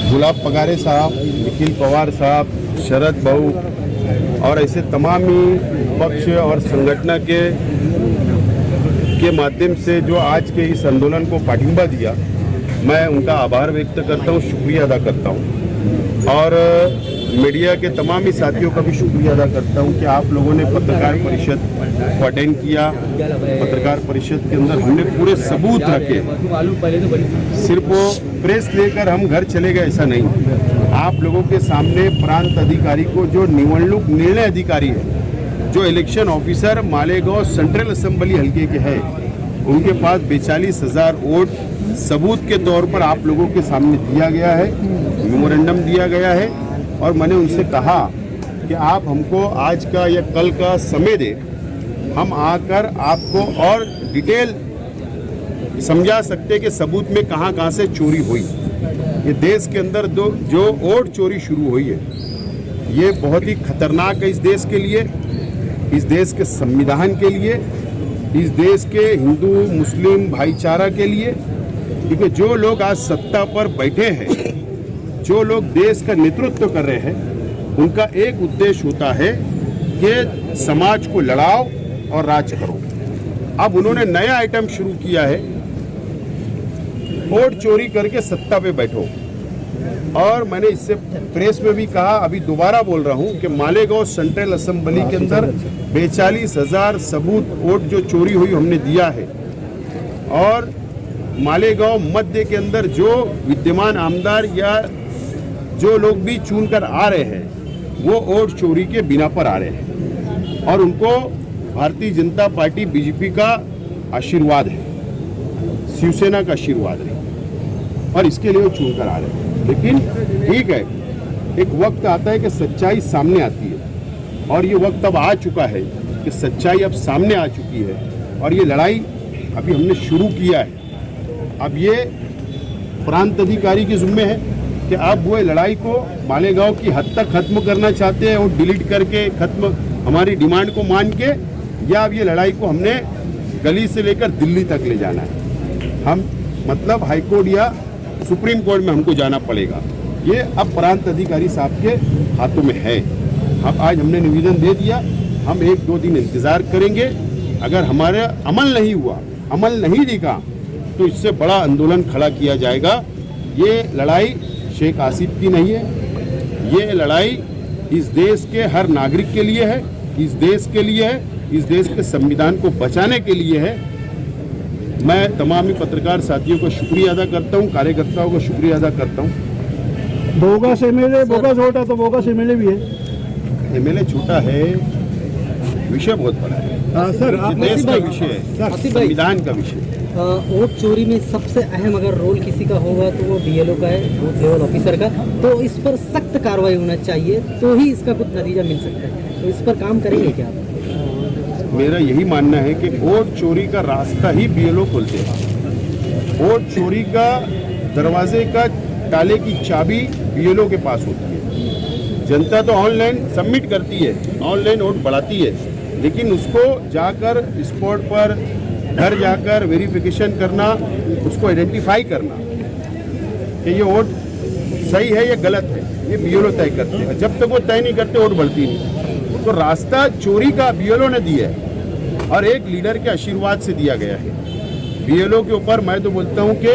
गुलाब पगारे साहब, निखिल पवार साहब, शरद भाऊ और ऐसे तमाम ही पक्ष और संगठन के माध्यम से जो आज के इस आंदोलन को पाठिंबा दिया, मैं उनका आभार व्यक्त करता हूँ, शुक्रिया अदा करता हूँ। और मीडिया के तमाम ही साथियों का भी शुक्रिया अदा करता हूँ कि आप लोगों ने पत्रकार परिषद को अटेंड किया। पत्रकार परिषद के अंदर हमने पूरे सबूत रखे, सिर्फ वो प्रेस लेकर हम घर चले गए ऐसा नहीं। आप लोगों के सामने प्रांत अधिकारी को, जो निवडणूक निर्णय अधिकारी है, जो election officer Malegaon central assembly हल्के के हैं, उनके पास 42,000 वोट सबूत के तौर पर आप लोगों के सामने दिया गया है, मेमोरेंडम दिया गया है। और मैंने उनसे कहा कि आप हमको आज का या कल का समय दें, हम आकर आपको और डिटेल समझा सकते कि सबूत में कहां कहां से चोरी हुई। ये देश के अंदर जो वोट चोरी शुरू हुई है, ये बहुत ही खतरनाक है इस देश के लिए, इस देश के संविधान के लिए, इस देश के हिंदू मुस्लिम भाईचारा के लिए। क्योंकि जो लोग आज सत्ता पर बैठे हैं, जो लोग देश का नेतृत्व कर रहे हैं, उनका एक उद्देश्य होता है कि समाज को लड़ाओ और राज करो। अब उन्होंने नया आइटम शुरू किया है, वोट चोरी करके सत्ता पे बैठो। और मैंने इससे प्रेस में भी कहा, अभी दोबारा बोल रहा हूं कि मालेगांव सेंट्रल असेंबली के अंदर 42,000 सबूत वोट जो चोरी हुई हमने दिया है। और मालेगांव मध्य के अंदर जो विद्यमान आमदार या जो लोग भी चुनकर आ रहे हैं, वो वोट चोरी के बिना पर आ रहे हैं और उनको भारतीय जनता पार्टी बीजेपी का आशीर्वाद है, शिवसेना का आशीर्वाद है और इसके लिए वो चुनकर आ रहे हैं। लेकिन ठीक है, एक वक्त आता है कि सच्चाई सामने आती है और ये वक्त अब आ चुका है कि सच्चाई अब सामने आ चुकी है और ये लड़ाई अभी हमने शुरू किया है। अब ये प्रांत अधिकारी के जिम्मे है कि आप वो लड़ाई को मालेगांव की हद तक खत्म करना चाहते हैं और डिलीट करके खत्म हमारी डिमांड को मान के, या अब ये लड़ाई को हमने गली से लेकर दिल्ली तक ले जाना है। हम मतलब हाईकोर्ट या सुप्रीम कोर्ट में हमको जाना पड़ेगा। ये अब प्रांत अधिकारी साहब के हाथों में है। हम आज हमने निवेदन दे दिया, हम 1-2 दिन इंतजार करेंगे। अगर हमारे अमल नहीं हुआ, अमल नहीं दिखा, तो इससे बड़ा आंदोलन खड़ा किया जाएगा। ये लड़ाई शेख आसिफ की नहीं है, ये लड़ाई इस देश के हर नागरिक के लिए है, इस देश के लिए है, इस देश के संविधान को बचाने के लिए है। मैं तमाम ही पत्रकार साथियों को शुक्रिया अदा करता हूँ, कार्यकर्ताओं को शुक्रिया अदा करता हूँ। बोगस एमएलए, बोगस वोट है तो बोगस एमएलए भी है। एमएलए छोटा है, विषय बहुत बड़ा है। सर, देश का विषय है, संविधान का विषय। वोट चोरी में सबसे अहम अगर रोल किसी का होगा तो वो बीएलओ का है, बूथ लेवल ऑफिसर का। तो इस पर सख्त कार्रवाई होना चाहिए, तो ही इसका कुछ नतीजा मिल सकता है। तो इस पर काम करेंगे क्या आप? मेरा यही मानना है कि वोट चोरी का रास्ता ही बीएलओ खोलते हैं। वोट चोरी का दरवाजे का ताले की चाबी बीएलओ के पास होती है। जनता तो ऑनलाइन सबमिट करती है, ऑनलाइन वोट बढ़ाती है, लेकिन उसको जाकर स्पॉट पर घर जाकर वेरिफिकेशन करना, उसको आइडेंटिफाई करना कि ये वोट सही है या गलत है, ये बीएलओ तय करते हैं। जब तक वो तय नहीं करते, वोट बढ़ती नहीं। तो रास्ता चोरी का बीएलओ ने दिया है और एक लीडर के आशीर्वाद से दिया गया है। बीएलओ के ऊपर मैं तो बोलता हूँ कि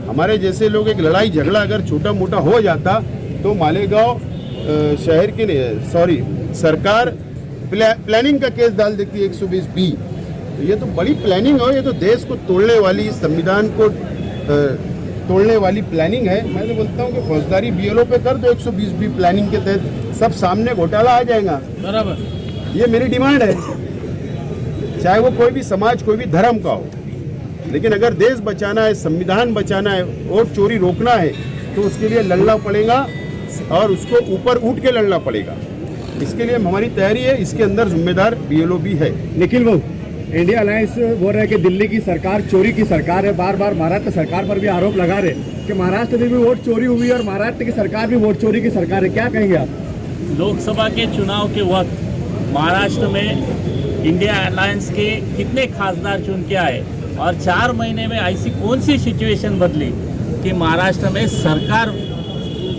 हमारे जैसे लोग, एक लड़ाई झगड़ा अगर छोटा मोटा हो जाता तो मालेगांव शहर के सरकार प्लानिंग का केस डाल देती है 120B। तो ये तो बड़ी प्लानिंग है, ये तो देश को तोड़ने वाली, संविधान को तोड़ने वाली प्लानिंग है। मैं तो बोलता हूँ कि फौजदारी बीएलओ पे कर दो 120B प्लानिंग के तहत, सब सामने घोटाला आ जाएगा। बराबर, ये मेरी डिमांड है, चाहे वो कोई भी समाज, कोई भी धर्म का हो। लेकिन अगर देश बचाना है, संविधान बचाना है, वोट चोरी रोकना है, तो उसके लिए लड़ना पड़ेगा और उसको ऊपर उठ के लड़ना पड़ेगा। इसके लिए हमारी तैयारी है, इसके अंदर जिम्मेदार बीएलओ भी है। निखिल भाऊ, इंडिया अलायंस बोल रहे हैं कि दिल्ली की सरकार चोरी की सरकार है। बार बार महाराष्ट्र सरकार पर भी आरोप लगा रहे कि महाराष्ट्र में भी वोट चोरी हुई और महाराष्ट्र की सरकार भी वोट चोरी की सरकार है। क्या कहेंगे आप? लोकसभा के चुनाव के वक्त महाराष्ट्र में इंडिया अलायंस के कितने खासदार चुन के आए और 4 महीने में ऐसी कौन सी सिचुएशन बदली कि महाराष्ट्र में सरकार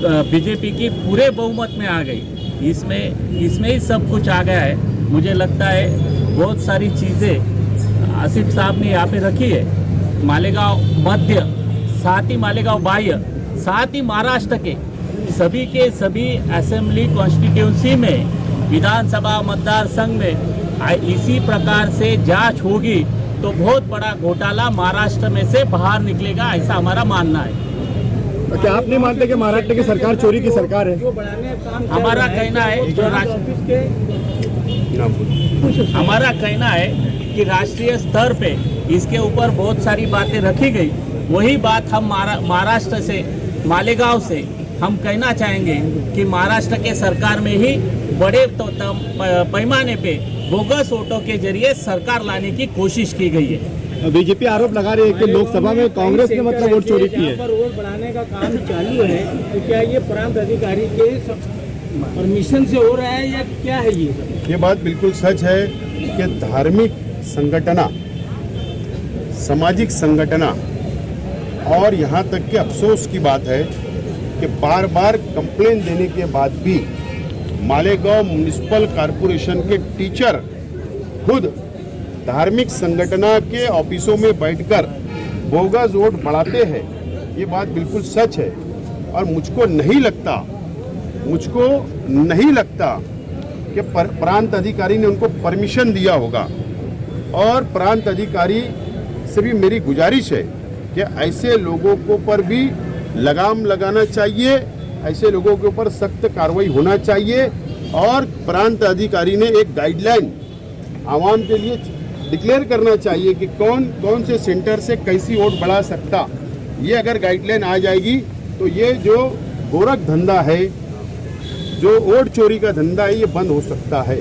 बीजेपी की पूरे बहुमत में आ गई। इसमें ही सब कुछ आ गया है। मुझे लगता है बहुत सारी चीज़ें आसिफ साहब ने यहाँ पे रखी है। मालेगांव मध्य, साथ ही मालेगांव बाह्य, साथ ही महाराष्ट्र के सभी असेंबली कॉन्स्टिट्यूंसी में विधानसभा मतदार संघ में इसी प्रकार से जांच होगी तो बहुत बड़ा घोटाला महाराष्ट्र में से बाहर निकलेगा, ऐसा हमारा मानना है। तो क्या आप नहीं मानते कि महाराष्ट्र की सरकार चोरी की सरकार है? हमारा कहना है कि राष्ट्रीय स्तर पे इसके ऊपर बहुत सारी बातें रखी गई। वही बात हम महाराष्ट्र से, मालेगांव से हम कहना चाहेंगे कि महाराष्ट्र के सरकार में ही बड़े पैमाने पे बोगस वोटों के जरिए सरकार लाने की कोशिश की गई है। बीजेपी आरोप लगा रही है कि लोकसभा में कांग्रेस ने मतलब वोट चोरी की है। पर वोट बढ़ाने का काम चालू है, तो क्या ये प्रांत अधिकारी के परमिशन से हो रहा है या क्या है ये बात बिल्कुल सच है कि धार्मिक संगठना, सामाजिक संगठना और यहाँ तक कि अफसोस की बात है कि बार बार कंप्लेन देने के बाद भी मालेगांव म्युनिसिपल कॉरपोरेशन के टीचर खुद धार्मिक संगठना के ऑफिसों में बैठकर बोगस वोट बढ़ाते हैं। ये बात बिल्कुल सच है और मुझको नहीं लगता कि प्रांत अधिकारी ने उनको परमिशन दिया होगा। और प्रांत अधिकारी से भी मेरी गुजारिश है कि ऐसे लोगों को पर भी लगाम लगाना चाहिए, ऐसे लोगों के ऊपर सख्त कार्रवाई होना चाहिए। और प्रांत अधिकारी ने एक गाइडलाइन आवाम के लिए डिक्लेयर करना चाहिए कि कौन कौन से सेंटर से कैसी वोट बढ़ा सकता। ये अगर गाइडलाइन आ जाएगी तो ये जो गोरख धंधा है, जो वोट चोरी का धंधा है, ये बंद हो सकता है।